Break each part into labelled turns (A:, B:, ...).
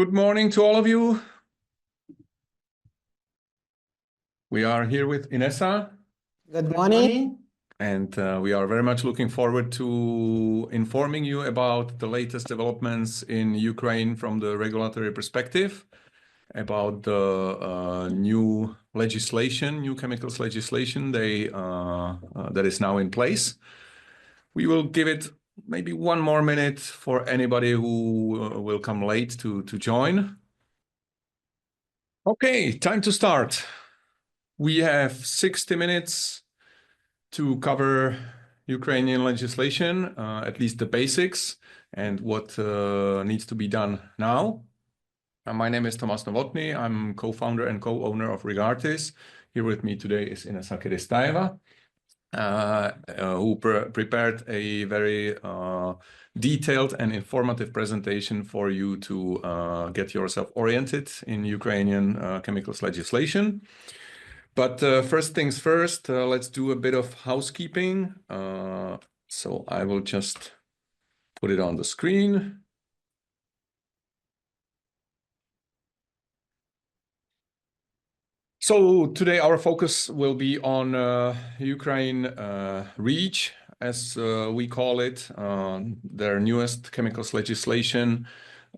A: Good morning to all of you. We are here with Inessa.
B: Good morning.
A: And we are very much looking forward to informing you about the latest developments in Ukraine from the regulatory perspective, about the new legislation, new chemicals legislation that is now in place. We will give it maybe one more minute for anybody who will come late to join. Okay, time to start. We have 60 minutes to cover Ukrainian legislation, at least the basics and what needs to be done now. My name is Tomas Novotny. I'm co-founder and co-owner of Regardis. Here with me today is Inessa Kiristaeva, who prepared a very detailed and informative presentation for you to get yourself oriented in Ukrainian chemicals legislation. But first things first, let's do a bit of housekeeping. So I will just put it on the screen. So today our focus will be on Ukraine REACH, as we call it, their newest chemicals legislation.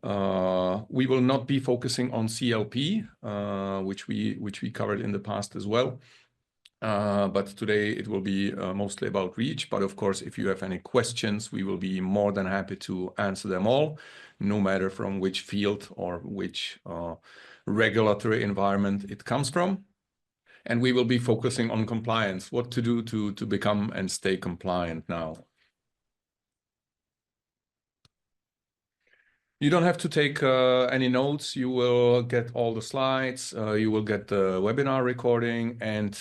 A: We will not be focusing on CLP, which we covered in the past as well. But today it will be mostly about REACH. But of course, if you have any questions, we will be more than happy to answer them all, no matter from which field or which regulatory environment it comes from. And we will be focusing on compliance, what to do to become and stay compliant now. You don't have to take any notes. You will get all the slides. You will get the webinar recording and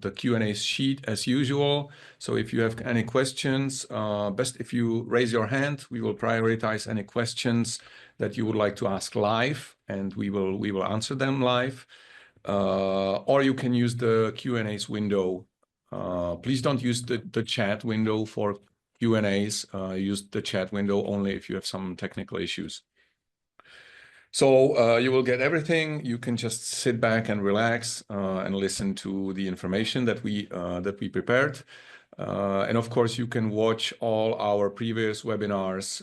A: the Q&A sheet as usual. So if you have any questions, best if you raise your hand. We will prioritize any questions that you would like to ask live, and we will answer them live. Or you can use the Q&As window. Please don't use the chat window for Q&As. Use the chat window only if you have some technical issues. So you will get everything. You can just sit back and relax and listen to the information that we prepared. And of course, you can watch all our previous webinars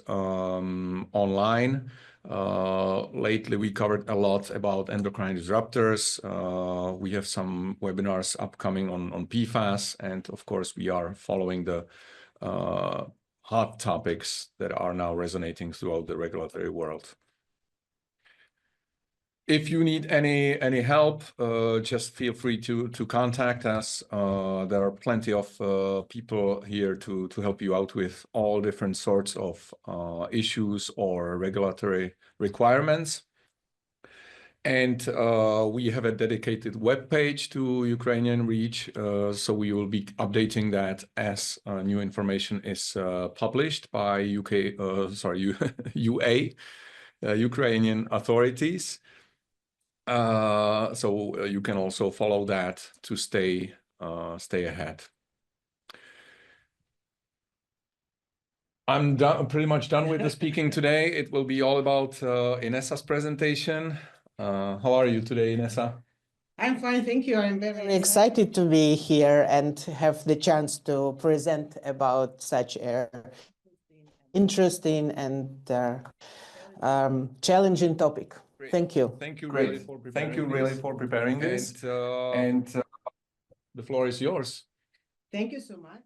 A: online. Lately, we covered a lot about endocrine disruptors. We have some webinars upcoming on PFAS. And of course, we are following the hot topics that are now resonating throughout the regulatory world. If you need any help, just feel free to contact us. There are plenty of people here to help you out with all different sorts of issues or regulatory requirements. And we have a dedicated web page to Ukrainian REACH, so we will be updating that as new information is published by UA, Ukrainian authorities. So you can also follow that to stay ahead. I'm pretty much done with the speaking today. It will be all about Inessa's presentation. How are you today, Inessa?
B: I'm fine, thank you. I'm very excited to be here and have the chance to present about such an interesting and challenging topic.
A: Great.
B: Thank you.
A: Thank you really for preparing this. And the floor is yours.
B: Thank you so much,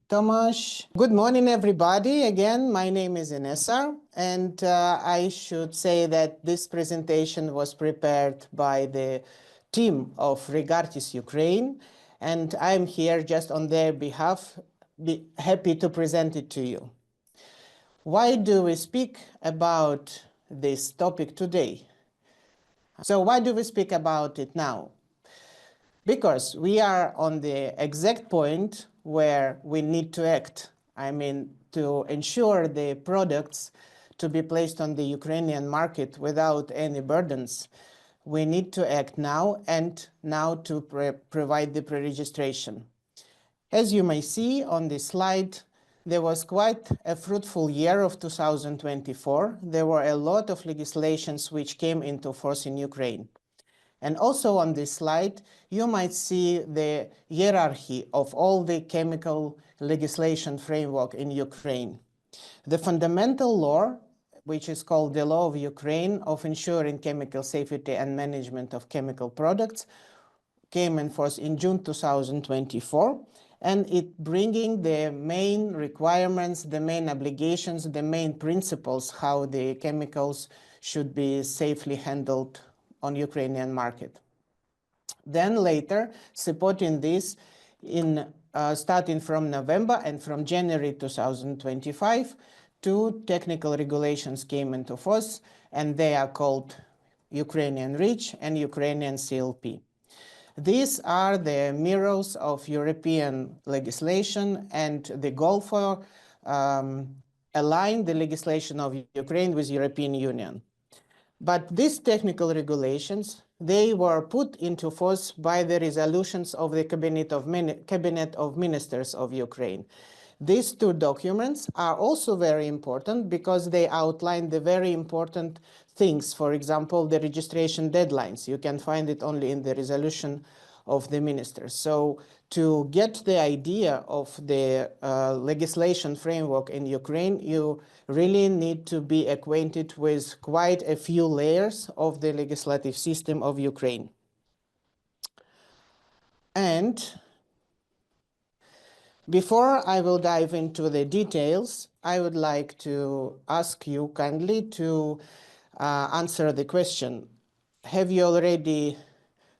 B: Tomas. Good morning, everybody. Again, my name is Inessa, and I should say that this presentation was prepared by the team of Regardis Ukraine, and I'm here just on their behalf, happy to present it to you. Why do we speak about this topic today? So why do we speak about it now? Because we are on the exact point where we need to act. I mean, to ensure the products to be placed on the Ukrainian market without any burdens, we need to act now, and now to provide the pre-registration. As you may see on this slide, there was quite a fruitful year of 2024. There were a lot of legislations which came into force in Ukraine. And also on this slide, you might see the hierarchy of all the chemical legislation framework in Ukraine. The fundamental law, which is called the Law of Ukraine of Ensuring Chemical Safety and Management of Chemical Products, came in force in June 2024, and it bringing the main requirements, the main obligations, the main principles how the chemicals should be safely handled on Ukrainian market. Then later, supporting this, starting from November and from January 2025, two technical regulations came into force, and they are called Ukrainian REACH and Ukrainian CLP. These are the mirrors of European legislation, and the goal for align the legislation of Ukraine with European Union. But these technical regulations, they were put into force by the resolutions of the Cabinet of Ministers of Ukraine. These two documents are also very important because they outline the very important things. For example, the registration deadlines. You can find it only in the resolution of the ministers. So to get the idea of the legislation framework in Ukraine, you really need to be acquainted with quite a few layers of the legislative system of Ukraine. And before I will dive into the details, I would like to ask you kindly to answer the question. Have you already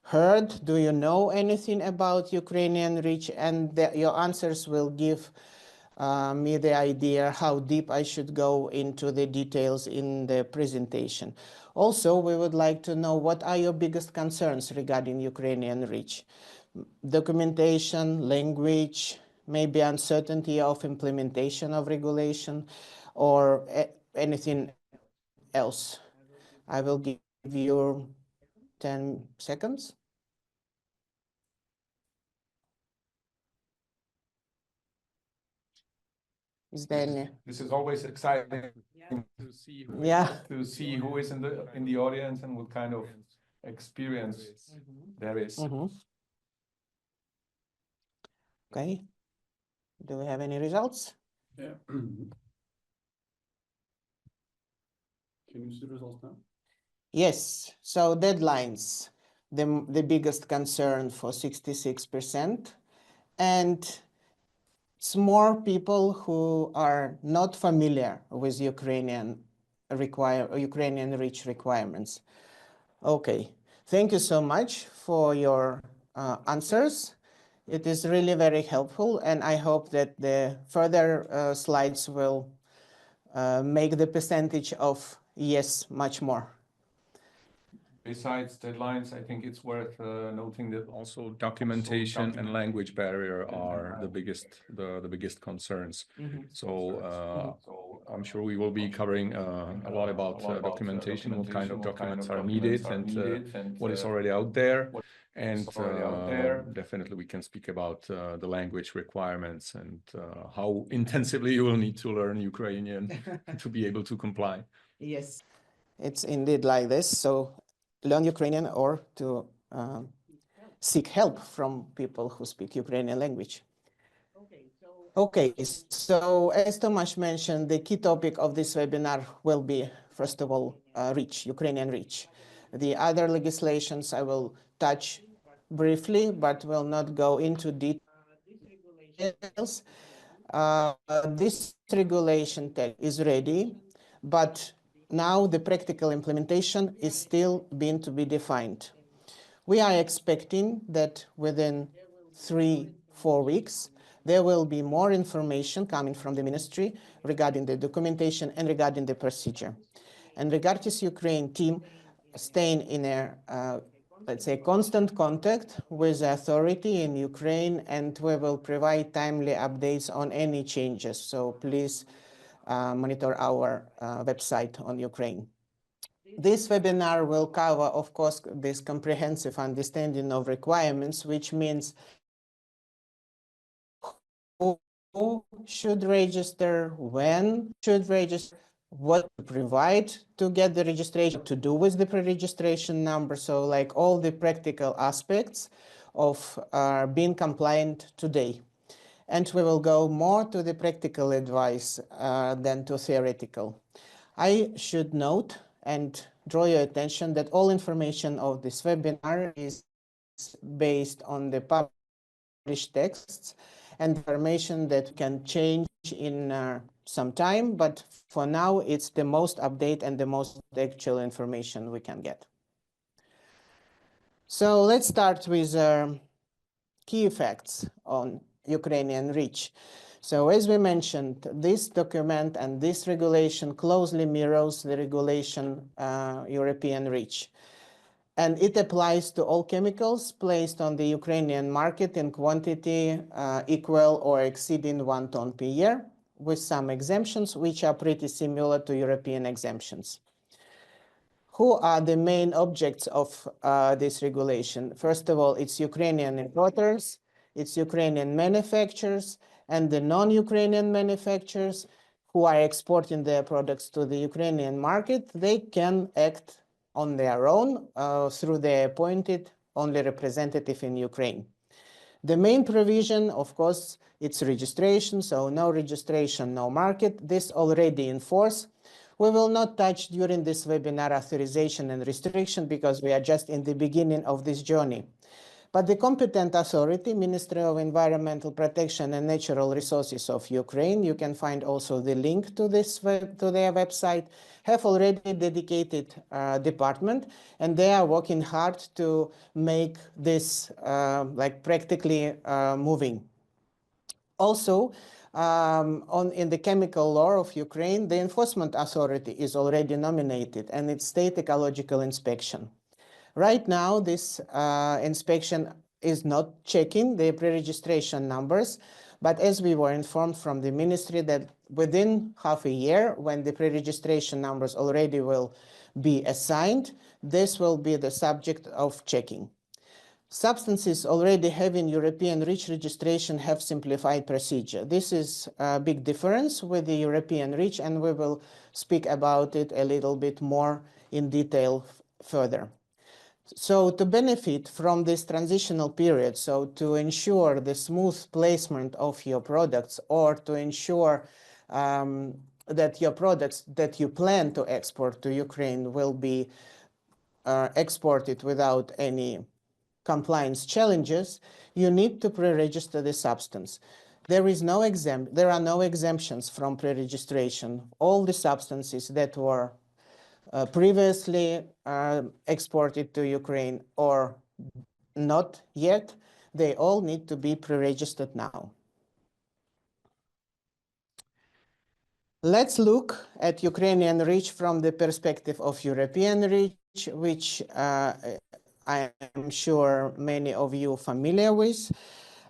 B: heard? Do you know anything about Ukrainian REACH? And your answers will give me the idea how deep I should go into the details in the presentation. Also, we would like to know what are your biggest concerns regarding Ukrainian REACH? Documentation, language, maybe uncertainty of implementation of regulation, or anything else. I will give you 10 seconds. Is there any?
A: This is always exciting to see who is in the audience and what kind of experience there is.
B: Okay. Do we have any results?
C: Yeah. Can you see the results now?
B: Yes. So deadlines, the biggest concern for 66%. And it's more people who are not familiar with Ukrainian REACH requirements. Okay. Thank you so much for your answers. It is really very helpful, and I hope that the further slides will make the percentage of yes much more.
A: Besides deadlines, I think it's worth noting that also documentation and language barrier are the biggest concerns. So I'm sure we will be covering a lot about documentation, what kind of documents are needed, and what is already out there. And definitely we can speak about the language requirements and how intensively you will need to learn Ukrainian to be able to comply.
B: Yes, it's indeed like this. So learn Ukrainian or to seek help from people who speak Ukrainian language. Okay, so as Tomas mentioned, the key topic of this webinar will be, first of all, REACH, Ukrainian REACH. The other legislations I will touch briefly, but will not go into details. This regulation text is ready, but now the practical implementation is still being to be defined. We are expecting that within 3-4 weeks, there will be more information coming from the ministry regarding the documentation and regarding the procedure. And Regardless Ukraine team staying in a, let's say, constant contact with the authority in Ukraine, and we will provide timely updates on any changes. So please monitor our website on Ukraine. This webinar will cover, of course, this comprehensive understanding of requirements, which means who should register, when should register, what to provide to get the registration, what to do with the pre-registration number. So like all the practical aspects of being compliant today. And we will go more to the practical advice than to theoretical. I should note and draw your attention that all information of this webinar is based on the published texts and information that can change in some time, but for now it's the most update and the most actual information we can get. So let's start with key effects on Ukrainian REACH. So as we mentioned, this document and this regulation closely mirrors the regulation European REACH. And it applies to all chemicals placed on the Ukrainian market in quantity equal or exceeding 1 ton per year, with some exemptions which are pretty similar to European exemptions. Who are the main objects of this regulation? First of all, it's Ukrainian importers, it's Ukrainian manufacturers, and the non-Ukrainian manufacturers who are exporting their products to the Ukrainian market. They can act on their own through their appointed only representative in Ukraine. The main provision, of course, it's registration, so no registration, no market. This already in force. We will not touch during this webinar authorization and restriction because we are just in the beginning of this journey. But the competent authority, Ministry of Environmental Protection and Natural Resources of Ukraine, you can find also the link to this to their website, have already dedicated department, and they are working hard to make this like practically moving. Also, in the chemical law of Ukraine, the enforcement authority is already nominated, and it's state ecological inspection. Right now, this inspection is not checking the pre-registration numbers, but as we were informed from the ministry that within half a year, when the pre-registration numbers already will be assigned, this will be the subject of checking. Substances already having European REACH registration have simplified procedure. This is a big difference with the European REACH, and we will speak about it a little bit more in detail further. So to benefit from this transitional period, so to ensure the smooth placement of your products, or to ensure that your products that you plan to export to Ukraine will be exported without any compliance challenges, you need to pre-register the substance. There are no exemptions from pre-registration. All the substances that were previously exported to Ukraine or not yet, they all need to be pre-registered now. Let's look at Ukrainian REACH from the perspective of European REACH, which I am sure many of you are familiar with.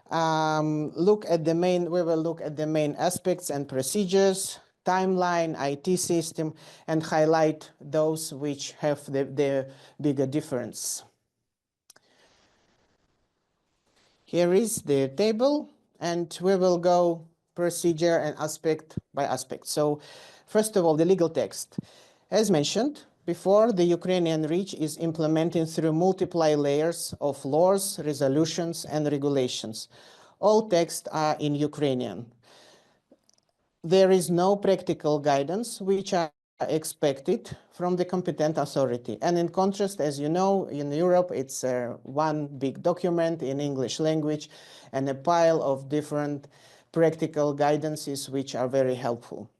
B: We will look at the main aspects and procedures, timeline, IT system, and highlight those which have the bigger difference. Here is the table, and we will go procedure and aspect by aspect. So first of all, the legal text. As mentioned before, the Ukrainian REACH is implementing through multiple layers of laws, resolutions, and regulations. All texts are in Ukrainian. There is no practical guidance which are expected from the competent authority. And in contrast, as you know, in Europe, it's one big document in English language and a pile of different practical guidances which are very helpful.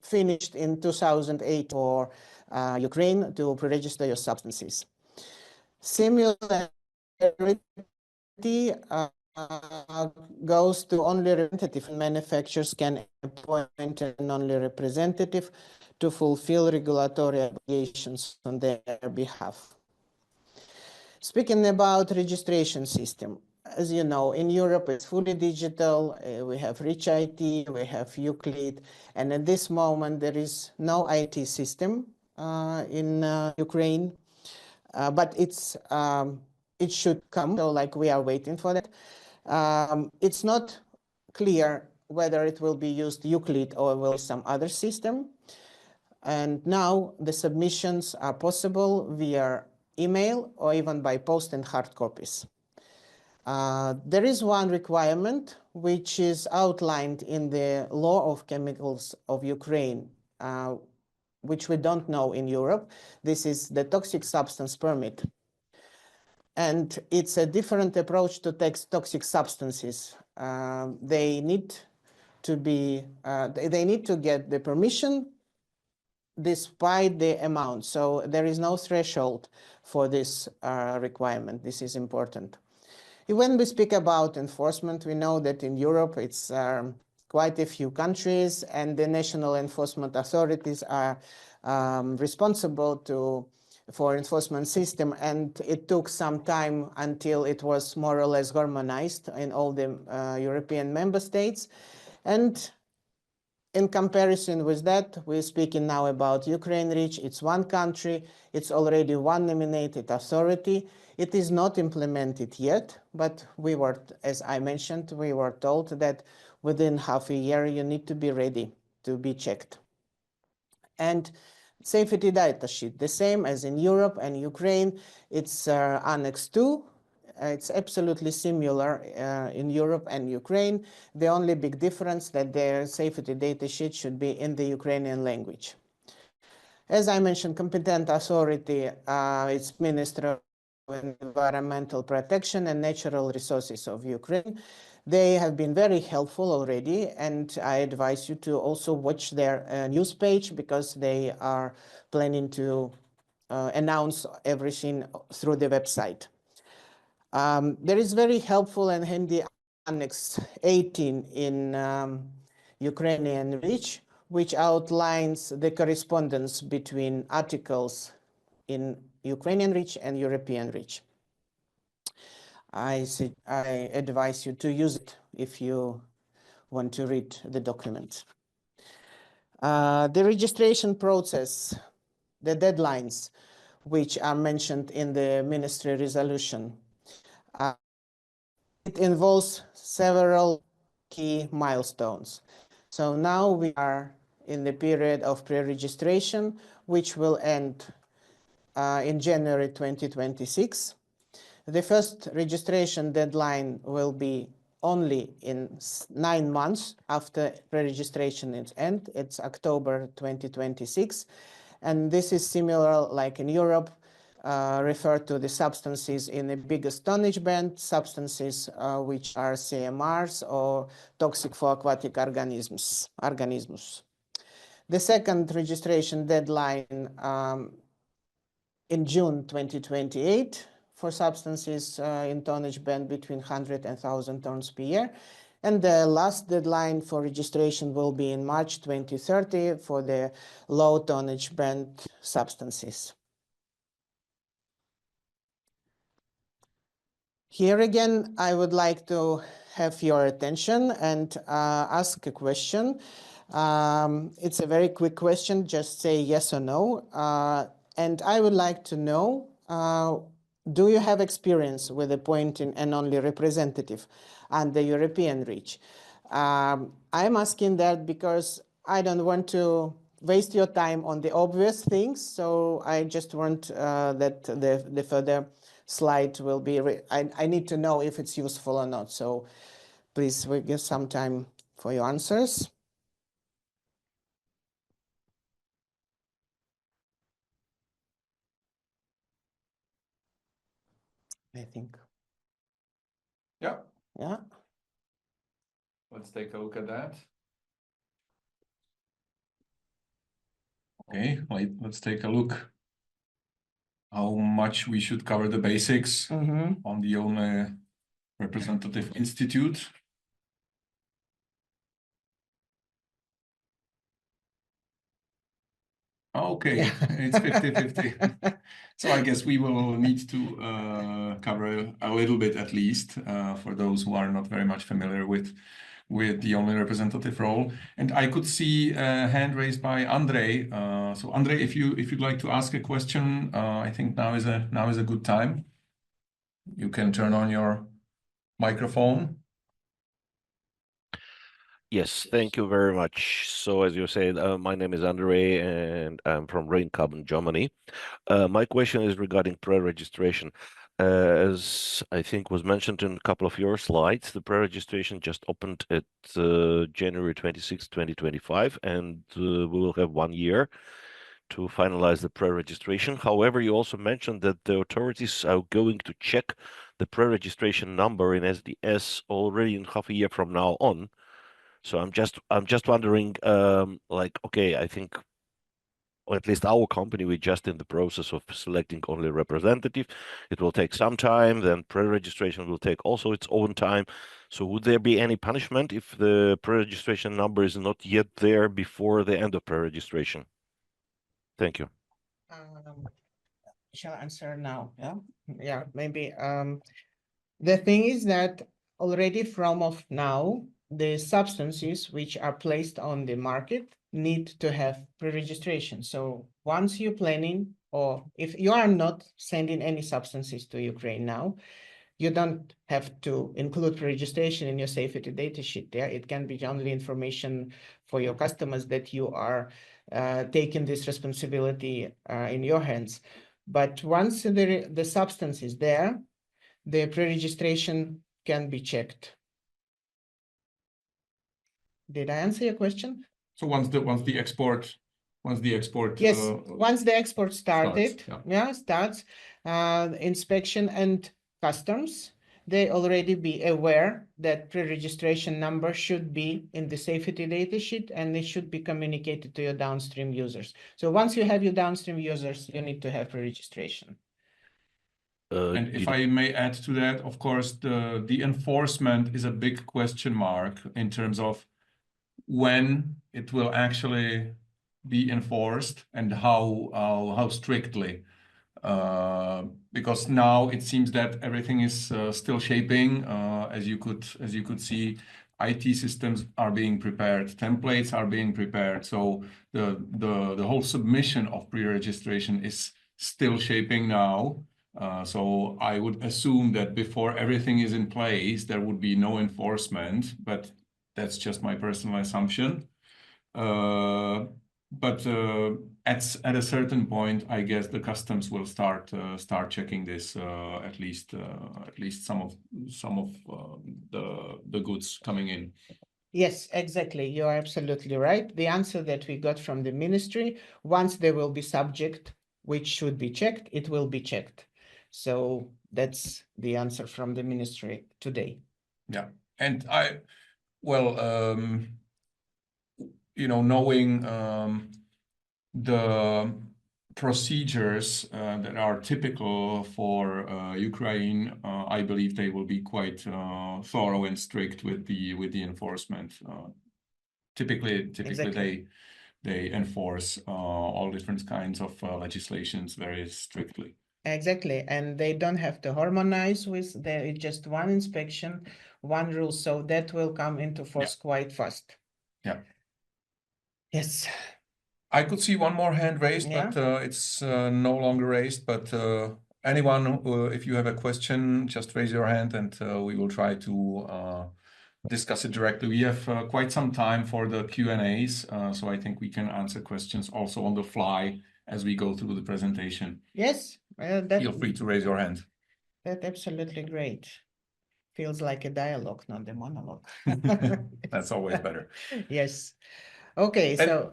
B: Finished in 2008 for Ukraine to pre-register your substances. Similarity goes to only representative. Manufacturers can appoint an only representative to fulfill regulatory obligations on their behalf. Speaking about registration system, as you know, in Europe, it's fully digital. We have Rich IT, we have Euclid, and at this moment, there is no IT system in Ukraine, but it should come. So, like, we are waiting for that. It's not clear whether it will be used Euclid or will be some other system. And now the submissions are possible via email or even by post and hard copies. There is one requirement which is outlined in the law of chemicals of Ukraine, which we don't know in Europe. This is the toxic substance permit. And it's a different approach to toxic substances. They need to get the permission despite the amount. So there is no threshold for this requirement. This is important. When we speak about enforcement, we know that in Europe it's quite a few countries, and the national enforcement authorities are responsible for enforcement system, and it took some time until it was more or less harmonized in all the European member states. And in comparison with that, we're speaking now about Ukraine REACH. It's one country. It's already one nominated authority. It is not implemented yet, but we were, as I mentioned, we were told that within half a year you need to be ready to be checked. And safety data sheet, the same as in Europe and Ukraine. It's Annex 2. It's absolutely similar in Europe and Ukraine. The only big difference that their safety data sheet should be in the Ukrainian language. As I mentioned, competent authority, it's Ministry of Environmental Protection and Natural Resources of Ukraine. They have been very helpful already, and I advise you to also watch their news page, because they are planning to announce everything through the website. There is very helpful and handy Annex 18 in Ukrainian REACH, which outlines the correspondence between articles in Ukrainian REACH and European REACH. I advise you to use it if you want to read the document. The registration process, the deadlines, which are mentioned in the ministry resolution, it involves several key milestones. So now we are in the period of pre-registration, which will end in January 2026. The first registration deadline will be only in 9 months after pre-registration is end. It's October 2026. And this is similar like in Europe, refer to the substances in the biggest tonnage band, substances which are CMRs or toxic for aquatic organisms. The second registration deadline in June 2028 for substances in tonnage band between 100 and 1,000 tons per year. And the last deadline for registration will be in March 2030 for the low tonnage band substances. Here again, I would like to have your attention and ask a question. It's a very quick question, just say yes or no. And I would like to know, do you have experience with appointing an only representative and the European REACH? I'm asking that because I don't want to waste your time on the obvious things, so I just want that the further slide will be, I need to know if it's useful or not. So please, we give some time for your answers. I think.
A: Yeah.
B: Yeah.
A: Let's take a look at that. Okay, let's take a look how much we should cover the basics on the only representative institute. Okay, it's 50-50. So I guess we will need to cover a little bit at least for those who are not very much familiar with the only representative role. And I could see a hand raised by Andrei. So Andrei, if you'd like to ask a question, I think now is a good time. You can turn on your microphone.
D: Yes, thank you very much. So as you said, my name is Andre and I'm from Rheinkaben, Germany. My question is regarding pre-registration. As I think was mentioned in a couple of your slides, the pre-registration just opened at January 26, 2025, and we will have 1 year to finalize the pre-registration. However, you also mentioned that the authorities are going to check the pre-registration number in SDS already in half a year from now on. So I'm just wondering, like, okay, I think, or at least our company, we're just in the process of selecting only representative. It will take some time, then pre-registration will take also its own time. So would there be any punishment if the pre-registration number is not yet there before the end of pre-registration? Thank you.
B: Shall I answer now? Yeah, maybe. The thing is that already from of now, the substances which are placed on the market need to have pre-registration. So once you're planning, or if you are not sending any substances to Ukraine now, you don't have to include pre-registration in your safety data sheet there. It can be only information for your customers that you are taking this responsibility in your hands. But once the substance is there, the pre-registration can be checked. Did I answer your question?
A: So once the export
B: Yes, once the export started,
A: starts,
B: inspection and customs, they already be aware that pre-registration number should be in the safety data sheet and it should be communicated to your downstream users. So once you have your downstream users, you need to have pre-registration.
A: And if I may add to that, of course, the enforcement is a big question mark in terms of when it will actually be enforced and how strictly. Because now it seems that everything is still shaping. As you could see, IT systems are being prepared, templates are being prepared. So the whole submission of pre-registration is still shaping now. So I would assume that before everything is in place, there would be no enforcement, but that's just my personal assumption. But at a certain point, I guess the customs will start checking this at least some of the goods coming in.
B: Yes, exactly. You are absolutely right. The answer that we got from the ministry, once there will be subject which should be checked, it will be checked. So that's the answer from the ministry today.
A: Yeah, and knowing the procedures that are typical for Ukraine, I believe they will be quite thorough and strict with the enforcement. Typically,
B: Exactly.
A: they enforce all different kinds of legislations very strictly.
B: Exactly, and they don't have to harmonize with just one inspection, one rule, so that will come into force quite fast.
A: Yeah.
B: Yes.
A: I could see one more hand raised, but it's no longer raised. But anyone, if you have a question, just raise your hand and we will try to discuss it directly. We have quite some time for the Q&As, so I think we can answer questions also on the fly as we go through the presentation.
B: Yes.
A: Feel free to raise your hand.
B: That's absolutely great. Feels like a dialogue, not a monologue.
A: That's always better.
B: Yes. Okay, so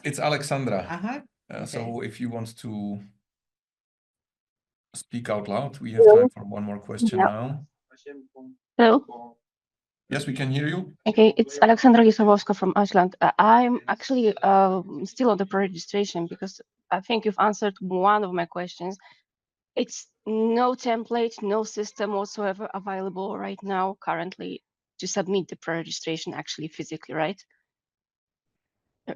A: it's Alexandra.
B: Okay.
A: So if you want to speak out loud, we have time for one more question now.
E: Hello.
A: Yes, we can hear you.
E: Okay, it's Alexandra Yusovska from Iceland. I'm actually still on the pre-registration because I think you've answered one of my questions. It's no template, no system whatsoever available right now currently to submit the pre-registration actually physically, right?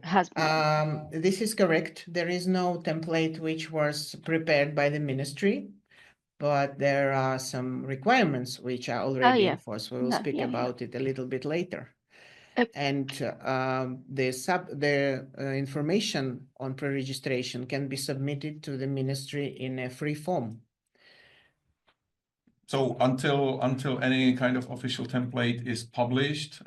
E: has been.
B: This is correct. There is no template which was prepared by the ministry, but there are some requirements which are already
E: Yeah.
B: enforced. We will
E: No,
B: speak
E: yeah.
B: about it a little bit later.
E: Uh,
B: And the information on pre-registration can be submitted to the ministry in a free form.
A: So until any kind of official template is published,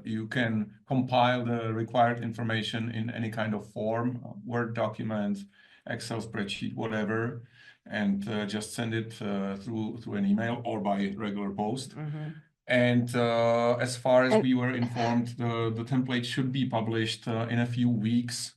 A: you can compile the required information in any kind of form, Word document, Excel spreadsheet, whatever, and just send it through an email or by regular post. And as far as we were informed, the template should be published in a few weeks,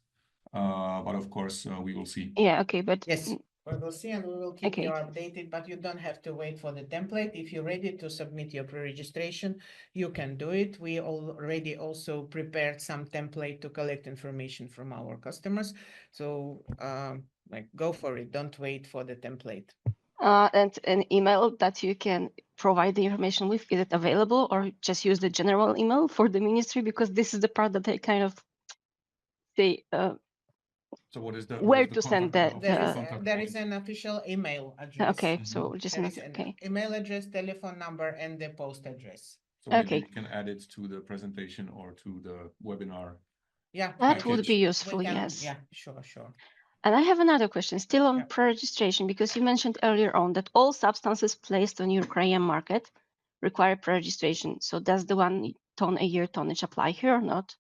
A: but of course we will see.
E: Yeah, okay, but
B: Yes, we will see and we will keep
E: okay.
B: you updated, but you don't have to wait for the template. If you're ready to submit your pre-registration, you can do it. We already also prepared some template to collect information from our customers. So like go for it. Don't wait for the template.
E: And an email that you can provide the information with, is it available, or just use the general email for the ministry? Because this is the part that they kind of say
A: So what is the
E: where to send that.
B: There is an official email address.
E: Okay, so just
B: There is
E: an,
B: an
E: okay.
B: email address, telephone number, and the post address.
A: So maybe
E: Okay.
A: we can add it to the presentation or to the webinar.
B: Yeah,
E: That would be
A: package.
E: useful, yes.
B: Yeah, sure.
E: And I have another question, still on
B: Yeah.
E: pre-registration, because you mentioned earlier on that all substances placed on Ukrainian market require pre-registration. So does the 1 ton a year tonnage apply here or not?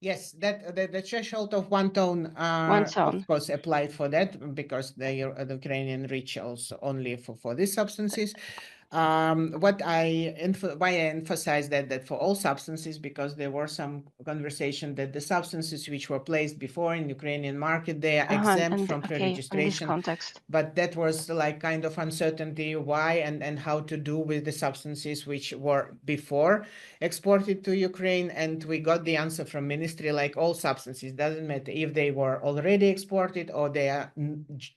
B: Yes, that the threshold of 1 ton,
E: 1 ton.
B: of course, applied for that because the Ukrainian reach also only for these substances. Why I emphasize that for all substances, because there were some conversation that the substances which were placed before in Ukrainian market, they are exempt from
E: Okay, in this
B: pre-registration.
E: context.
B: But that was like kind of uncertainty why and how to do with the substances which were before exported to Ukraine. And we got the answer from ministry, like all substances, doesn't matter if they were already exported or they are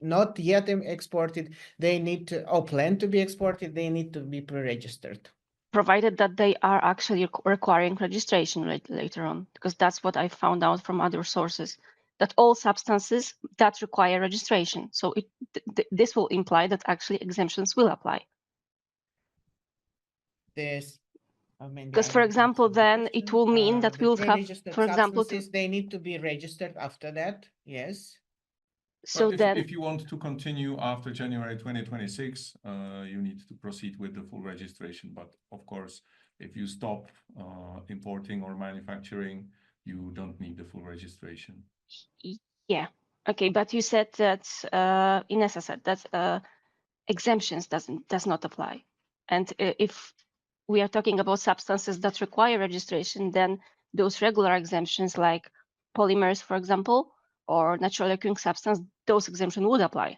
B: not yet exported, they need to, or plan to be exported, they need to be pre-registered.
E: Provided that they are actually requiring registration later on, because that's what I found out from other sources, that all substances that require registration. So this will imply that actually exemptions will apply.
B: This, I mean,
E: because, for example, then it will mean that we'll have, for example,
B: they need to be registered after that. Yes.
E: So
A: but
E: then,
A: if you want to continue after January 2026, you need to proceed with the full registration. But of course, if you stop importing or manufacturing, you don't need the full registration.
E: yeah, okay. But you said that Inessa said that exemptions does not apply, and if we are talking about substances that require registration, then those regular exemptions like polymers, for example, or naturally occurring substance, those exemptions would apply.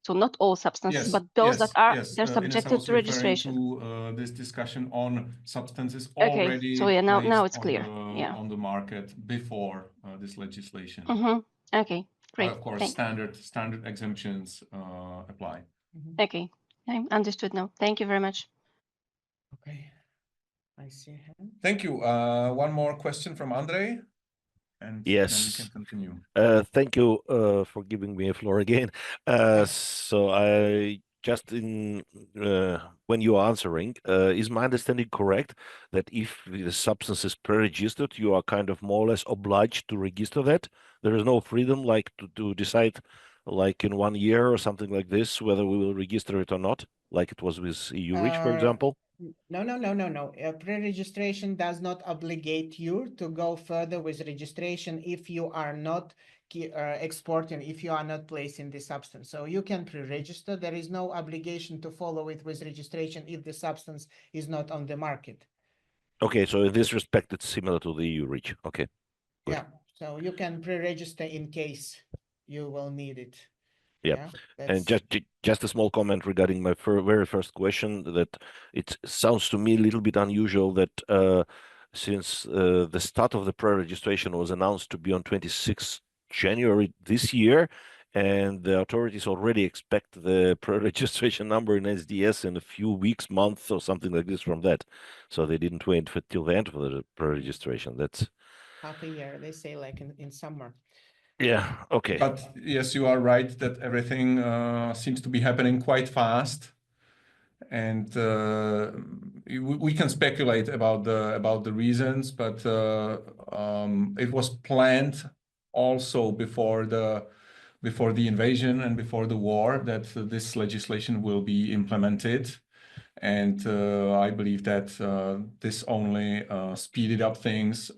E: So not all substances, but those that are they're subjected to registration.
A: To this discussion on substances
E: Okay,
A: already
E: so yeah, now
A: placed
E: it's clear. Yeah,
A: on the market before this legislation.
E: Okay, great.
A: But of course, standard exemptions apply.
E: Okay, I understood now. Thank you very much.
B: Okay, I see him.
A: Thank you. One more question from Andrei, and
D: Yes.
A: then we can continue.
D: Thank you for giving me a floor again. So I just when you are answering, is my understanding correct that if the substance is pre-registered, you are kind of more or less obliged to register that? There is no freedom like to decide like in 1 year or something like this, whether we will register it or not, like it was with EU Reach, for example?
B: No. Pre-registration does not obligate you to go further with registration if you are not exporting, if you are not placing the substance. So you can pre-register. There is no obligation to follow it with registration if the substance is not on the market.
D: Okay, so in this respect, it's similar to the EU Reach. Okay, good.
B: Yeah, so you can pre-register in case you will need it.
D: Yeah, and just a small comment regarding my very first question, that it sounds to me a little bit unusual that since the start of the pre-registration was announced to be on 26th January this year, and the authorities already expect the pre-registration number in SDS in a few weeks, months, or something like this from that. So they didn't wait till the end for the pre-registration. That's
B: half a year. They say like in summer.
D: Yeah, okay.
A: But yes, you are right that everything seems to be happening quite fast, and we can speculate about the reasons, but it was planned also before the invasion and before the war that this legislation will be implemented. And I believe that this only speeded up things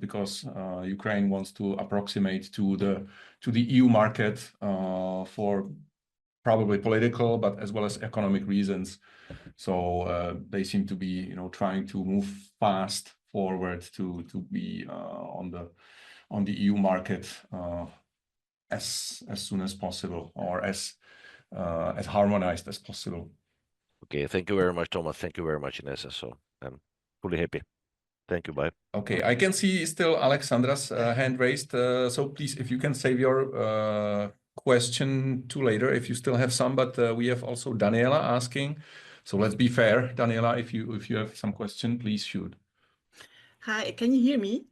A: because Ukraine wants to approximate to the EU market for probably political, but as well as economic reasons. So they seem to be, trying to move fast forward to be on the EU market as soon as possible, or as harmonized as possible.
D: Okay, thank you very much, Thomas. Thank you very much, Inessa. So I'm fully happy. Thank you. Bye.
A: Okay, I can see still Alexandra's hand raised. So please, if you can save your question to later, if you still have some. But we have also Daniela asking. So let's be fair, Daniela. If you have some question, please shoot.
F: Hi, can you hear me?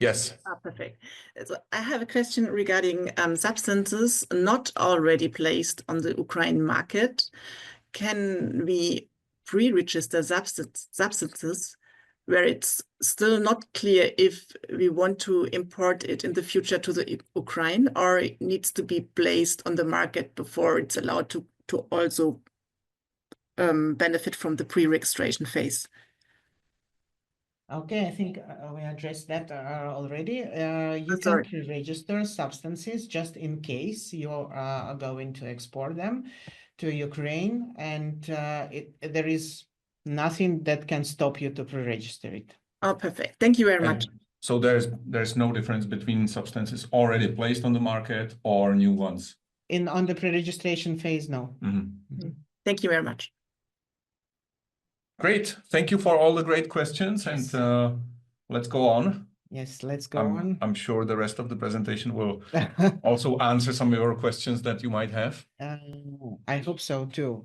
A: Yes.
F: Perfect. So I have a question regarding substances not already placed on the Ukraine market. Can we pre-register substances where it's still not clear if we want to import it in the future to the Ukraine, or it needs to be placed on the market before it's allowed to also benefit from the pre-registration phase?
B: Okay, I think we addressed that already. You
F: Sorry.
B: can register substances just in case you are going to export them to Ukraine, and there is nothing that can stop you to pre-register it.
F: Oh, perfect. Thank you very much.
A: So there's no difference between substances already placed on the market or new ones.
B: On the pre-registration phase, no.
F: Thank you very much.
A: Great. Thank you for all the great questions.
B: Yes.
A: And let's go on.
B: Yes, let's go on.
A: I'm sure the rest of the presentation will also answer some of your questions that you might have.
B: I hope so too.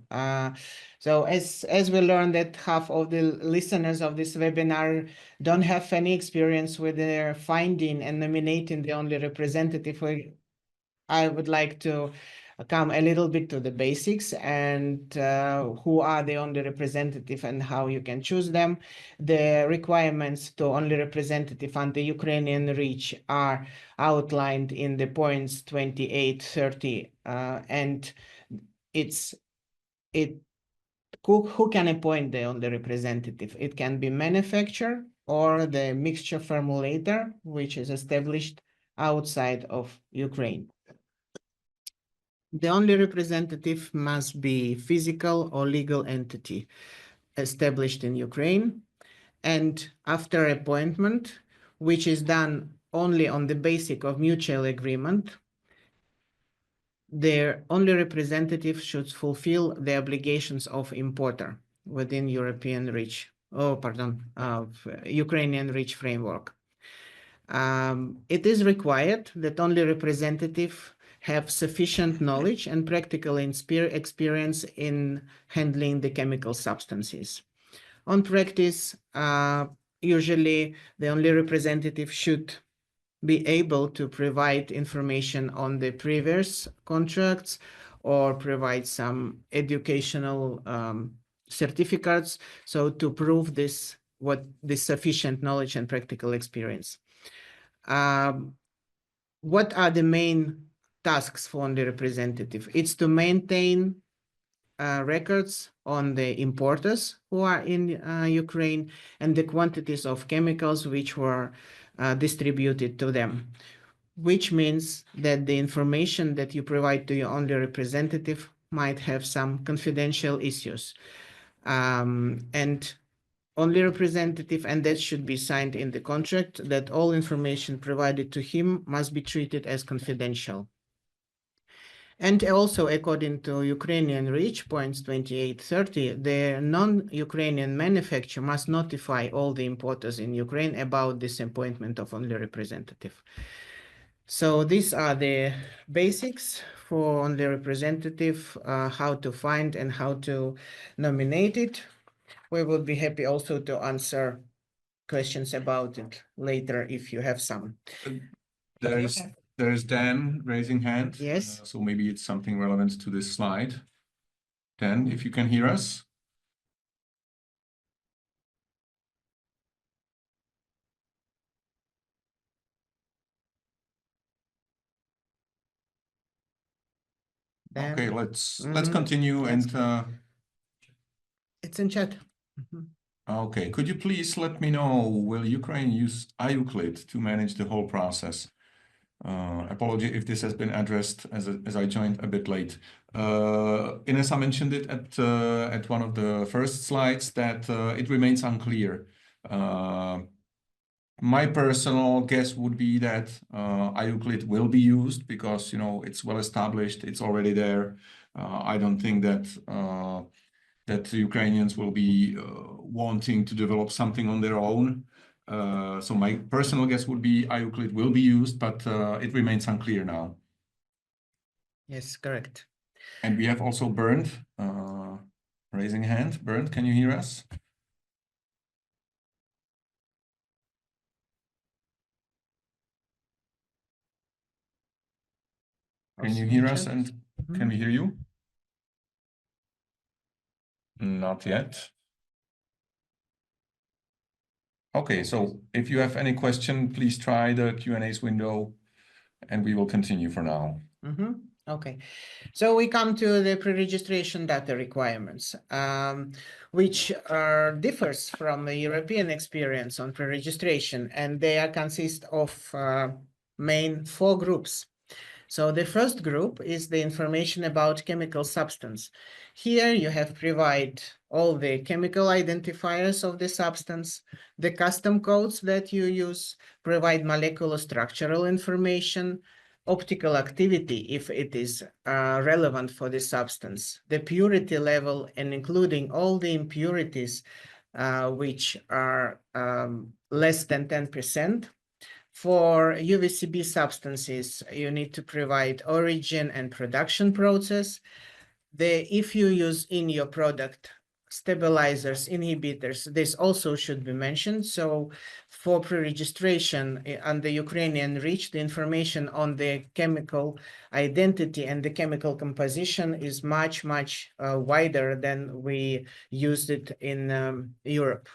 B: So as we learned that half of the listeners of this webinar don't have any experience with their finding and nominating the only representative, I would like to come a little bit to the basics and who are the only representative and how you can choose them. The requirements to only representative under Ukrainian reach are outlined in the points 28, 30, and who can appoint the only representative? It can be manufacturer or the mixture formulator, which is established outside of Ukraine. The only representative must be physical or legal entity established in Ukraine. And after appointment, which is done only on the basis of mutual agreement, their only representative should fulfill the obligations of importer within Ukrainian REACH framework. It is required that only representative have sufficient knowledge and practical experience in handling the chemical substances. On practice, usually the only representative should be able to provide information on the previous contracts or provide some educational certificates, so to prove this sufficient knowledge and practical experience. What are the main tasks for the representative? It's to maintain records on the importers who are in Ukraine and the quantities of chemicals which were distributed to them, which means that the information that you provide to your only representative might have some confidential issues. And only representative, and that should be signed in the contract, that all information provided to him must be treated as confidential. And also, according to Ukrainian REACH points 2830, the non-Ukrainian manufacturer must notify all the importers in Ukraine about this appointment of only representative. So these are the basics for only representative, how to find and how to nominate it. We would be happy also to answer questions about it later if you have some.
A: There's Dan raising hand.
B: Yes.
A: So maybe it's something relevant to this slide. Dan, if you can hear us.
B: Dan?
A: Okay, let's continue
B: Yes.
A: and
B: It's in chat.
A: okay, could you please let me know, will Ukraine use iUclid to manage the whole process? Apology if this has been addressed as I joined a bit late. Inessa mentioned it at one of the first slides that it remains unclear. My personal guess would be that iUclid will be used because it's well established, it's already there. I don't think that the Ukrainians will be wanting to develop something on their own. So my personal guess would be iUclid will be used, but it remains unclear now.
B: Yes, correct.
A: And we have also Bernd raising a hand. Bernd, can you hear us? Can you hear us and can we hear you? Not yet. Okay, so if you have any question, please try the Q&As window and we will continue for now.
B: Okay, so we come to the pre-registration data requirements, which differs from the European experience on pre-registration, and they consist of main 4 groups. So the first group is the information about chemical substance. Here you have provide all the chemical identifiers of the substance, the custom codes that you use, provide molecular structural information, optical activity if it is relevant for the substance, the purity level, and including all the impurities which are less than 10%. For UVCB substances, you need to provide origin and production process. If you use in your product stabilizers, inhibitors, this also should be mentioned. So for pre-registration on the Ukrainian REACH, the information on the chemical identity and the chemical composition is much, much wider than we used it in Europe.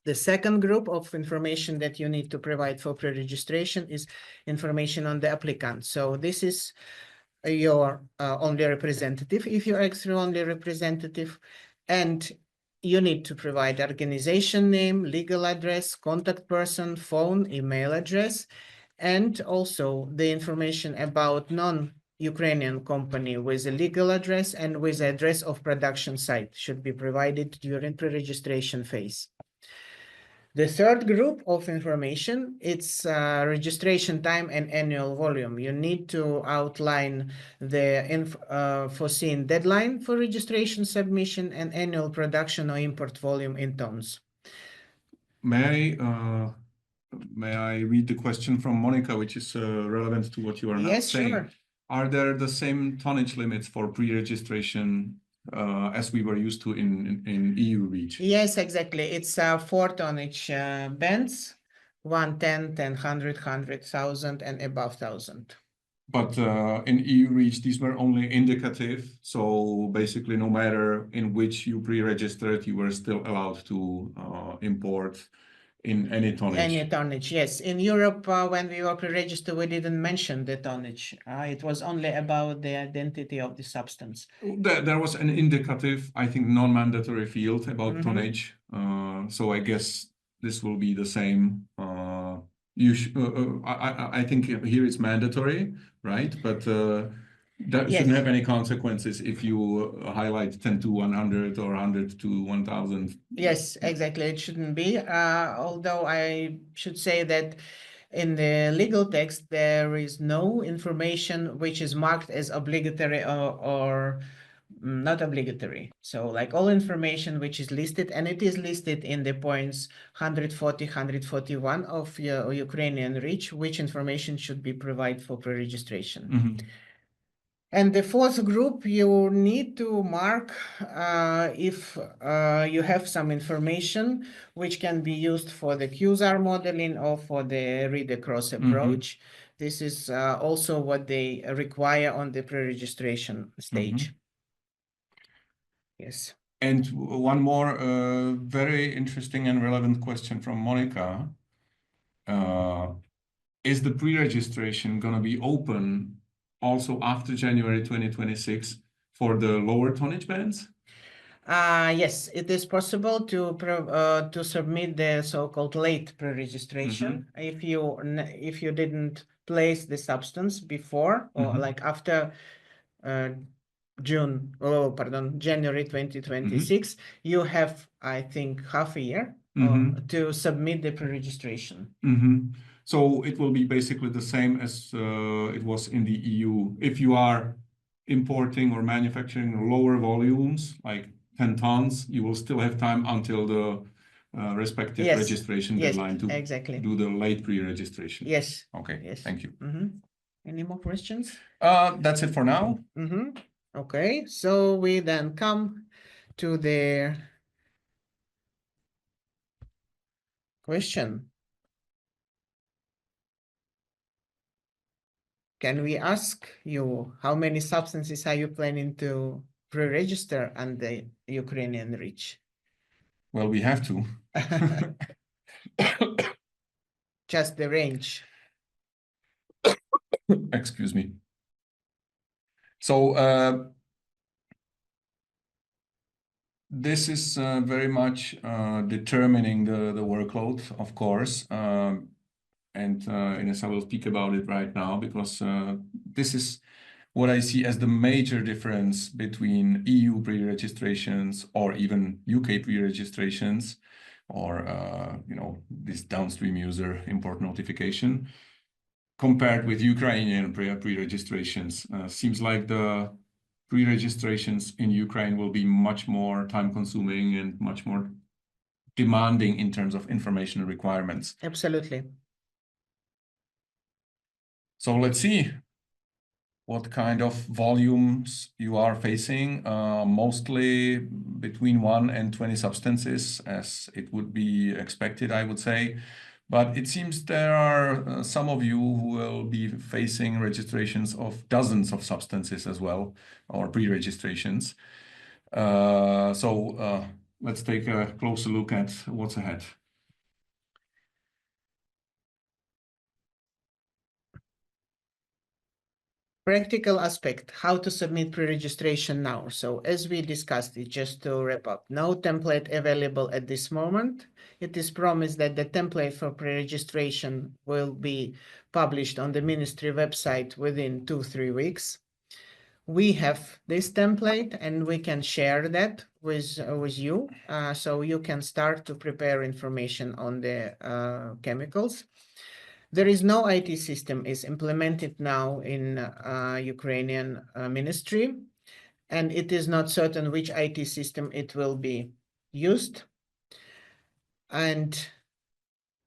B: The second group of information that you need to provide for pre-registration is information on the applicant. So this is your only representative, if you're extra only representative, and you need to provide organization name, legal address, contact person, phone, email address, and also the information about non-Ukrainian company with a legal address and with the address of production site should be provided during pre-registration phase. The third group of information, it's registration time and annual volume. You need to outline the foreseen deadline for registration submission and annual production or import volume in tons.
A: May I read the question from Monica, which is relevant to what you are now saying?
B: Sure.
A: Are there the same tonnage limits for pre-registration as we were used to in EU REACH?
B: Yes, exactly. It's 4 tonnage bands, 110, 10, 100, 100,000 and above 1,000.
A: But in EU REACH, these were only indicative. So basically, no matter in which you pre-registered, you were still allowed to import in any tonnage.
B: Any tonnage, yes. In Europe, when we were pre-registered, we didn't mention the tonnage. It was only about the identity of the substance.
A: There was an indicative, I think, non-mandatory field about tonnage. So I guess this will be the same. I think here it's mandatory, right? But that shouldn't have any consequences if you highlight 10 to 100 or 100 to 1,000.
B: Yes, exactly. It shouldn't be. Although I should say that in the legal text, there is no information which is marked as obligatory or not obligatory. So like all information which is listed, and it is listed in the points 140, 141 of Ukrainian REACH, which information should be provided for pre-registration. And the fourth group, you need to mark if you have some information which can be used for the QSAR modeling or for the read-across approach. This is also what they require on the pre-registration stage. Yes.
A: And one more very interesting and relevant question from Monica. Is the pre-registration going to be open also after January 2026 for the lower tonnage bands?
B: Yes, it is possible to submit the so-called late pre-registration if you didn't place the substance before or like after January 2026. You have, I think, half a year to submit the pre-registration.
A: So it will be basically the same as it was in the EU. If you are importing or manufacturing lower volumes, like 10 tons, you will still have time until the respective registration deadline to do the late pre-registration.
B: Yes.
A: Okay.
B: Yes.
A: Thank you.
B: Any more questions?
A: That's it for now.
B: Okay. So we then come to the question. Can we ask you how many substances are you planning to pre-register on the Ukrainian reach?
A: Well, we have to.
B: Just the range.
A: Excuse me. So this is very much determining the workload, of course. And Inessa will speak about it right now because this is what I see as the major difference between EU pre-registrations or even UK pre-registrations or this downstream user import notification compared with Ukrainian pre-registrations. Seems like the pre-registrations in Ukraine will be much more time-consuming and much more demanding in terms of information requirements.
B: Absolutely.
A: So let's see what kind of volumes you are facing, mostly between 1 and 20 substances, as it would be expected, I would say. But it seems there are some of you who will be facing registrations of dozens of substances as well, or pre-registrations. So let's take a closer look at what's ahead.
B: Practical aspect, how to submit pre-registration now. So as we discussed it, just to wrap up, no template available at this moment. It is promised that the template for pre-registration will be published on the ministry website within 2-3 weeks. We have this template and we can share that with you. So you can start to prepare information on the chemicals. There is no IT system is implemented now in Ukrainian ministry, and it is not certain which IT system it will be used. And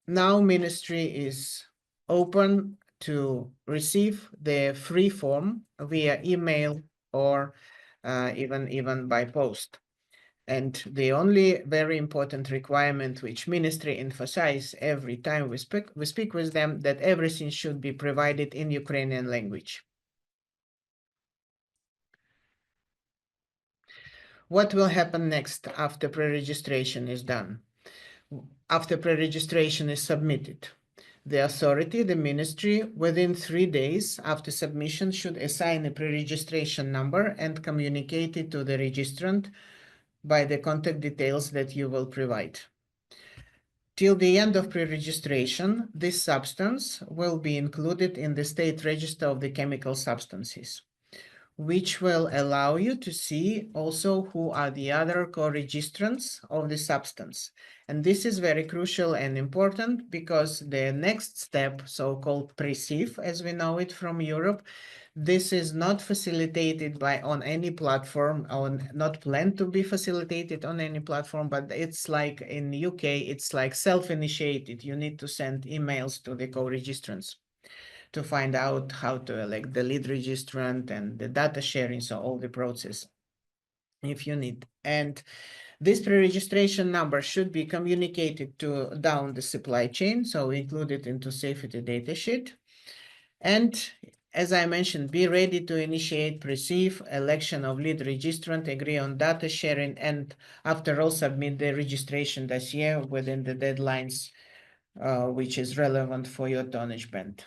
B: now ministry is open to receive the free form via email or even by post. And the only very important requirement which ministry emphasize every time we speak with them, that everything should be provided in Ukrainian language. What will happen next after pre-registration is done? After pre-registration is submitted, the authority, the ministry, within 3 days after submission should assign a pre-registration number and communicate it to the registrant by the contact details that you will provide. Till the end of pre-registration, this substance will be included in the state register of the chemical substances, which will allow you to see also who are the other co-registrants of the substance. And this is very crucial and important because the next step, so-called pre-CIF, as we know it from Europe, this is not facilitated on any platform, or not planned to be facilitated on any platform, but it's like in UK, it's like self-initiated. You need to send emails to the co-registrants. to find out how to elect the lead registrant and the data sharing, so all the process if you need. And this pre-registration number should be communicated to down the supply chain, so include it into safety datasheet. And as I mentioned, be ready to initiate, receive, election of lead registrant, agree on data sharing, and after all, submit the registration dossier within the deadlines which is relevant for your tonnage band.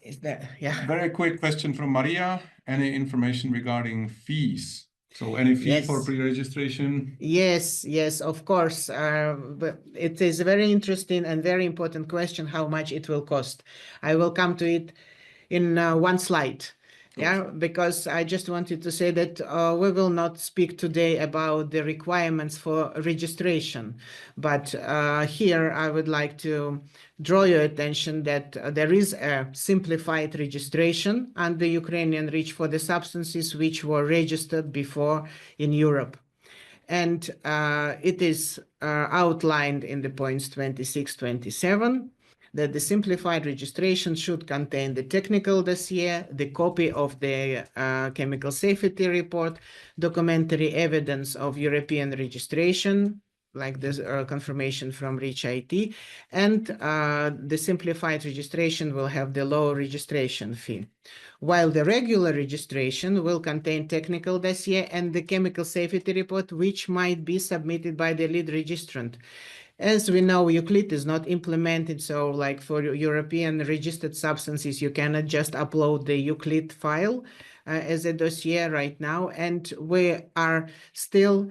B: Is that, yeah?
A: Very quick question from Maria. Any information regarding fees? So any fee for
B: Yes.
A: pre-registration?
B: Yes, yes, of course. But it is a very interesting and very important question, how much it will cost. I will come to it in one slide. Yeah, because I just wanted to say that we will not speak today about the requirements for registration, but here I would like to draw your attention that there is a simplified registration under Ukrainian REACH for the substances which were registered before in Europe. And it is outlined in the points 26, 27, that the simplified registration should contain the technical dossier, the copy of the chemical safety report, documentary evidence of European registration, like this confirmation from REACH IT, and the simplified registration will have the low registration fee, while the regular registration will contain technical dossier and the chemical safety report, which might be submitted by the lead registrant. As we know, Euclid is not implemented, so like for European registered substances, you cannot just upload the Euclid file as a dossier right now, and we are still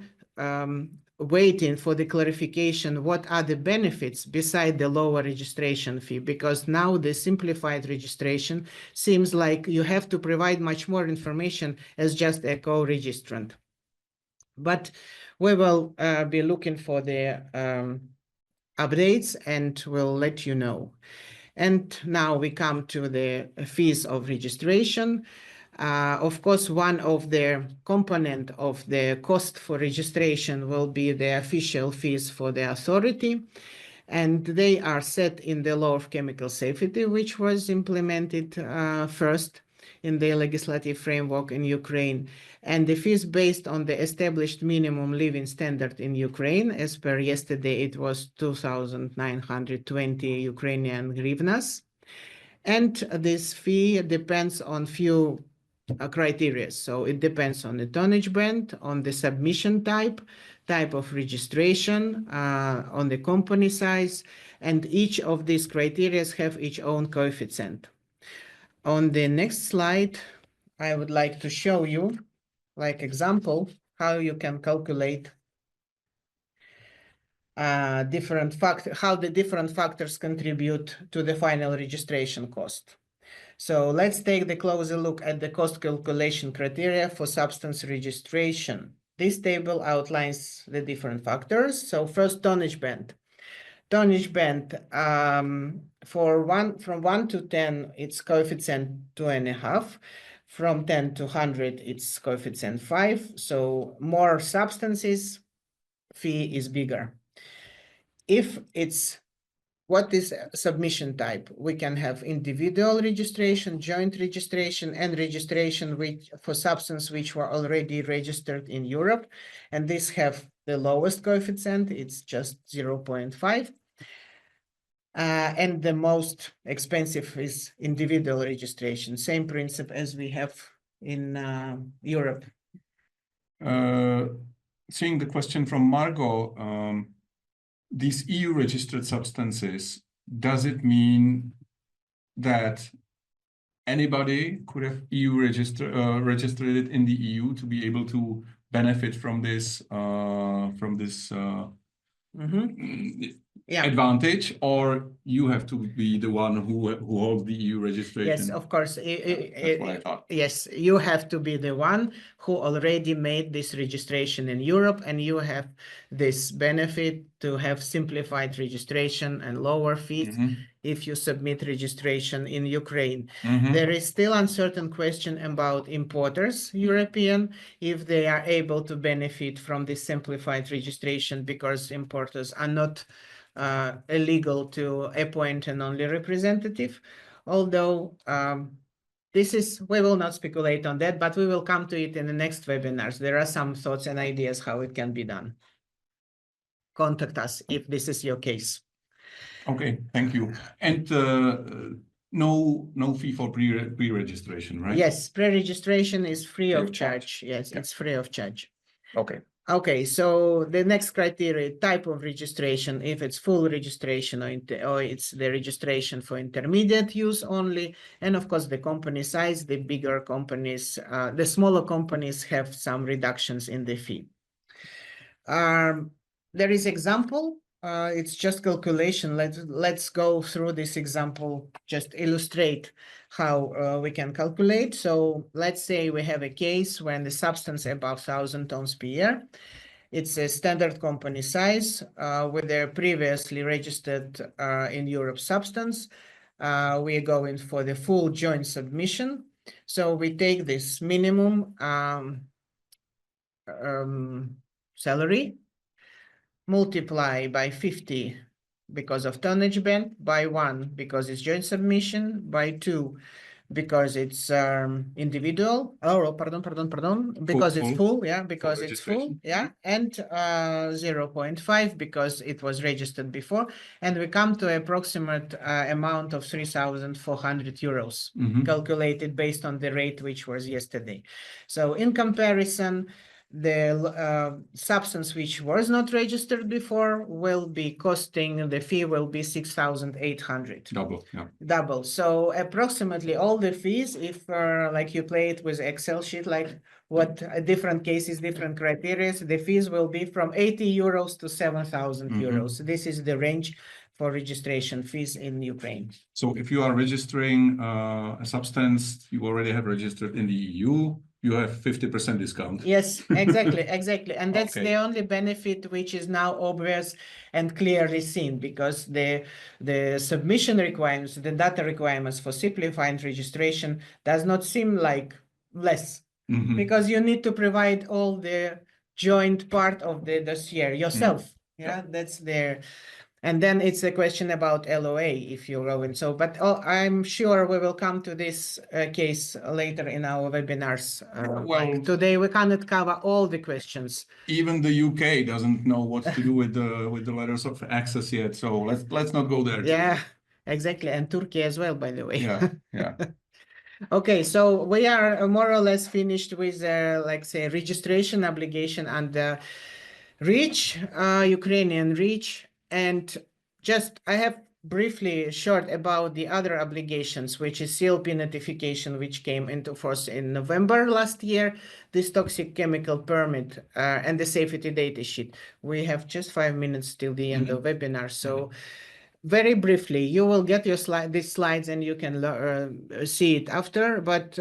B: waiting for the clarification what are the benefits beside the lower registration fee, because now the simplified registration seems like you have to provide much more information as just a co-registrant. But we will be looking for the updates and we'll let you know. And now we come to the fees of registration. Of course, one of the component of the cost for registration will be the official fees for the authority, and they are set in the law of chemical safety, which was implemented first in the legislative framework in Ukraine. And the fees based on the established minimum living standard in Ukraine. As per yesterday, it was 2,920 Ukrainian hryvnias. And this fee depends on few criteria. So it depends on the tonnage band, on the submission type of registration, on the company size, and each of these criteria have its own coefficient. On the next slide, I would like to show you, like example, how you can calculate how the different factors contribute to the final registration cost. So let's take the closer look at the cost calculation criteria for substance registration. This table outlines the different factors. So first, tonnage band. Tonnage band from 1 to 10, it's coefficient 2.5. From 10 to 100, it's coefficient 5. So more substances, fee is bigger. If it's what is submission type? We can have individual registration, joint registration, and registration for substance which were already registered in Europe. And these have the lowest coefficient, it's just 0.5. And the most expensive is individual registration, same principle as we have in Europe.
A: Seeing the question from Margot, these EU registered substances, does it mean that anybody could have registered it in the EU to be able to benefit from this advantage, or you have to be the one who holds the EU registration?
B: Yes, of course.
A: That's what I thought.
B: Yes, you have to be the one who already made this registration in Europe, and you have this benefit to have simplified registration and lower fees if you submit registration in Ukraine. There is still uncertain question about importers, European, if they are able to benefit from this simplified registration, because importers are not illegal to appoint an only representative. Although we will not speculate on that, but we will come to it in the next webinars. There are some thoughts and ideas how it can be done. Contact us if this is your case.
A: Okay, thank you. And no fee for pre-registration, right?
B: Yes, pre-registration is free
A: Free
B: of
A: of charge.
B: charge. Yes,
A: Yeah.
B: it's free of charge.
A: Okay.
B: Okay, so the next criteria, type of registration, if it's full registration or it's the registration for intermediate use only, and of course the company size, the bigger companies, the smaller companies have some reductions in the fee. There is example, it's just calculation. Let's go through this example, just illustrate how we can calculate. So let's say we have a case when the substance above 1,000 tons per year. It's a standard company size with their previously registered in Europe substance. We are going for the full joint submission. So we take this minimum salary, multiply by 50 because of tonnage band, by 1 because it's joint submission, by 2 because it's individual. Oh, pardon, because it's full, yeah, because it's full, yeah, and 0.5 because it was registered before, and we come to approximate amount of 3,400 euros, calculated based on the rate which was yesterday. So in comparison, the substance which was not registered before will be costing, the fee will be 6,800.
A: Double, yeah.
B: Double. So approximately all the fees, if like you play it with Excel sheet, like what different cases, different criteria, the fees will be from 80 euros to 7,000 euros. This is the range for registration fees in Ukraine.
A: So if you are registering a substance you already have registered in the EU, you have 50% discount.
B: Yes, exactly, exactly. And that's
A: Okay.
B: the only benefit which is now obvious and clearly seen, because the submission requirements, the data requirements for simplified registration does not seem like less, because you need to provide all the joint part of the dossier yourself. Yeah, that's there. And then it's a question about LOA if you go in. So, but I'm sure we will come to this case later in our webinars. Like today we cannot cover all the questions.
A: Even the UK doesn't know what to do with the letters of access yet. So let's not go there.
B: Yeah, exactly. And Turkey as well, by the way.
A: Yeah, yeah.
B: Okay, so we are more or less finished with, like say, registration obligation and REACH, Ukrainian REACH. And just I have briefly short about the other obligations, which is CLP notification, which came into force in November last year, this toxic chemical permit, and the safety data sheet. We have just 5 minutes till the end of webinar. So very briefly, you will get your these slides and you can see it after, but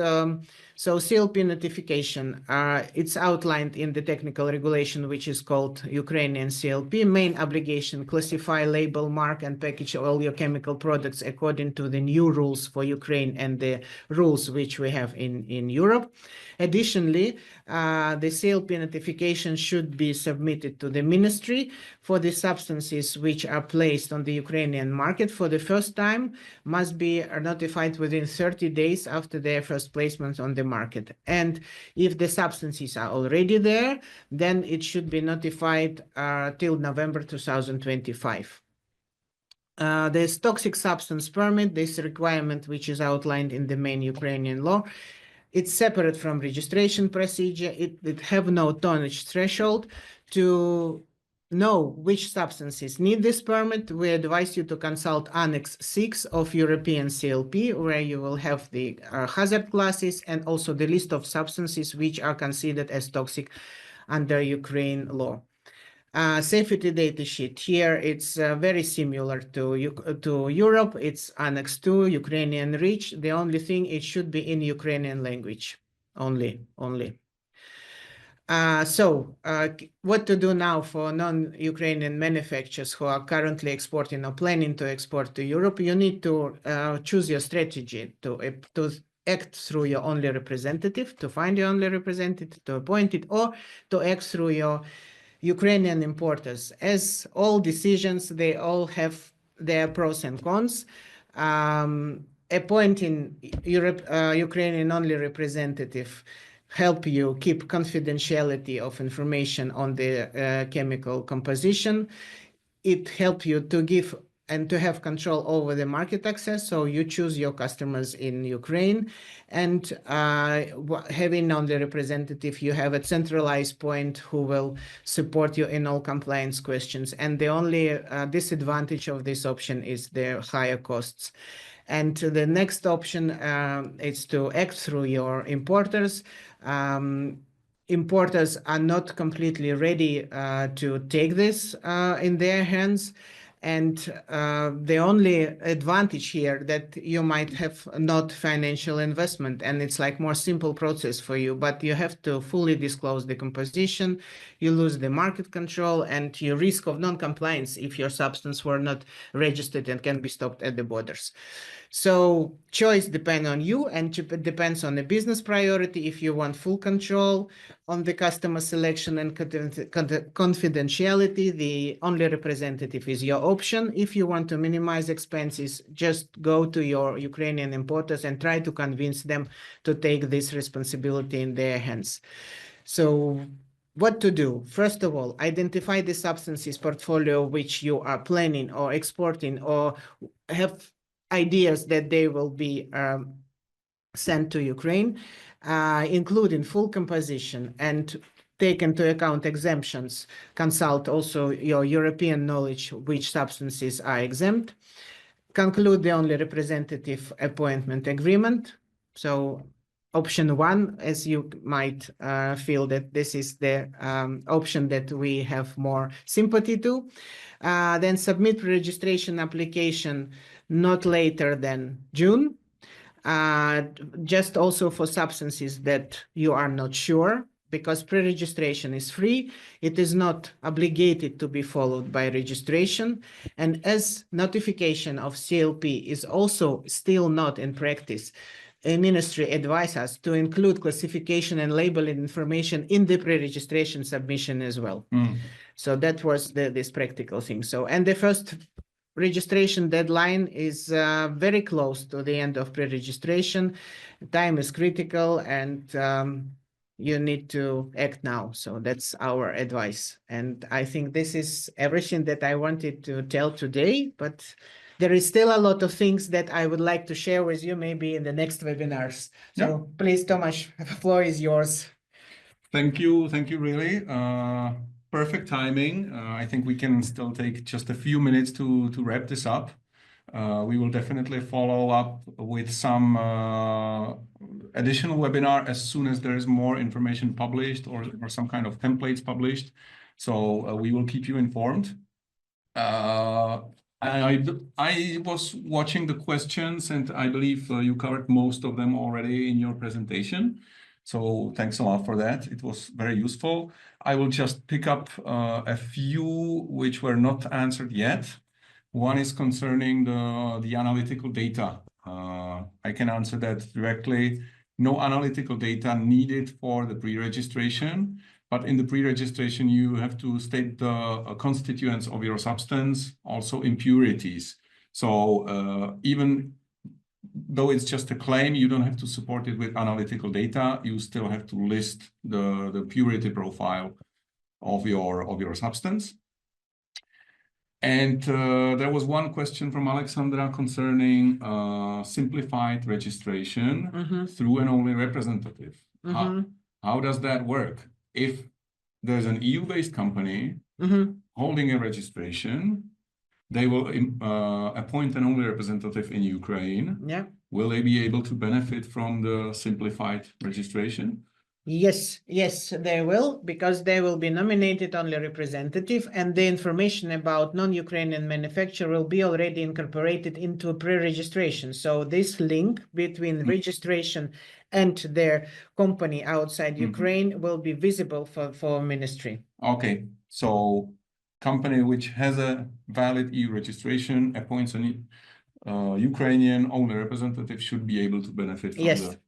B: so CLP notification, it's outlined in the technical regulation, which is called Ukrainian CLP. Main obligation, classify, label, mark, and package all your chemical products according to the new rules for Ukraine and the rules which we have in Europe. Additionally, the CLP notification should be submitted to the ministry for the substances which are placed on the Ukrainian market for the first time, must be notified within 30 days after their first placement on the market. And if the substances are already there, then it should be notified till November 2025. This toxic substance permit, this requirement which is outlined in the main Ukrainian law, it's separate from registration procedure. It have no tonnage threshold. To know which substances need this permit, we advise you to consult Annex 6 of European CLP, where you will have the hazard classes and also the list of substances which are considered as toxic under Ukraine law. Safety data sheet here, it's very similar to Europe. It's Annex 2, Ukrainian REACH. The only thing, it should be in Ukrainian language only. What to do now for non-Ukrainian manufacturers who are currently exporting or planning to export to Europe? You need to choose your strategy to act through your only representative, to find your only representative, to appoint it, or to act through your Ukrainian importers. As all decisions, they all have their pros and cons. Appointing Ukrainian-only representative help you keep confidentiality of information on the chemical composition. It helps you to give and to have control over the market access. So you choose your customers in Ukraine, and having only representative, you have a centralized point who will support you in all compliance questions. And the only disadvantage of this option is the higher costs. And the next option is to act through your importers. Importers are not completely ready to take this in their hands. And the only advantage here that you might have not financial investment, and it's like more simple process for you, but you have to fully disclose the composition, you lose the market control, and your risk of non-compliance if your substance were not registered and can be stopped at the borders. So choice depends on you, and it depends on the business priority. If you want full control on the customer selection and confidentiality, the only representative is your option. If you want to minimize expenses, just go to your Ukrainian importers and try to convince them to take this responsibility in their hands. So what to do? First of all, identify the substances portfolio which you are planning or exporting, or have ideas that they will be sent to Ukraine, including full composition, and take into account exemptions. Consult also your European knowledge, which substances are exempt. Conclude the only representative appointment agreement. So option one, as you might feel that this is the option that we have more sympathy to. Then submit pre-registration application not later than June. Just also for substances that you are not sure, because pre-registration is free. It is not obligated to be followed by registration. And as notification of CLP is also still not in practice, a ministry advises us to include classification and labeling information in the pre-registration submission as well. So that was this practical thing. So, and the first registration deadline is very close to the end of pre-registration. Time is critical, and you need to act now. So that's our advice. And I think this is everything that I wanted to tell today, but there is still a lot of things that I would like to share with you, maybe in the next webinars. So please, Tomas, the floor is yours.
A: Thank you, really. Perfect timing. I think we can still take just a few minutes to wrap this up. We will definitely follow up with some additional webinar as soon as there is more information published, or some kind of templates published. So we will keep you informed. I was watching the questions, and I believe you covered most of them already in your presentation. So thanks a lot for that. It was very useful. I will just pick up a few which were not answered yet. One is concerning the analytical data. I can answer that directly. No analytical data needed for the pre-registration, but in the pre-registration, you have to state the constituents of your substance, also impurities. So even though it's just a claim, you don't have to support it with analytical data. You still have to list the purity profile of your substance. And there was one question from Alexandra concerning simplified registration through an only representative. How does that work? If there's an EU-based company holding a registration, they will appoint an only representative in Ukraine.
B: Yeah.
A: Will they be able to benefit from the simplified registration?
B: Yes, they will, because they will be nominated only representative, and the information about non-Ukrainian manufacturer will be already incorporated into pre-registration. So this link between registration and their company outside Ukraine will be visible for ministry.
A: Okay, so company which has a valid EU registration appoints an Ukrainian only representative should be able to benefit from the...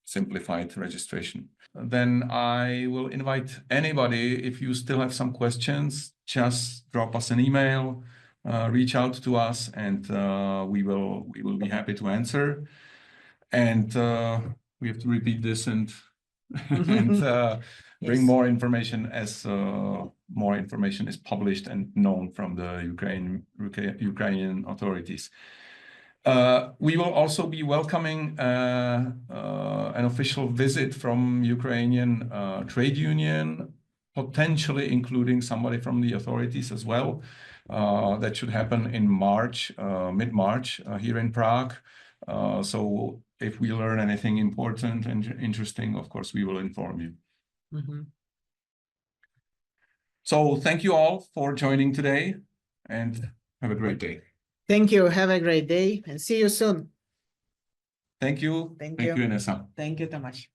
A: simplified registration. Then I will invite anybody, if you still have some questions, just drop us an email, reach out to us, and we will be happy to answer. And we have to repeat this and bring
B: Yes.
A: more information as more information is published and known from the Ukrainian authorities. We will also be welcoming an official visit from Ukrainian trade union, potentially including somebody from the authorities as well. That should happen in March, mid-March, here in Prague. So if we learn anything important and interesting, of course, we will inform you. So thank you all for joining today, and have a great day.
B: Thank you. Have a great day and see you soon.
A: Thank you.
B: Thank
A: Thank
B: you.
A: you, Inessa.
B: Thank you, Tomas.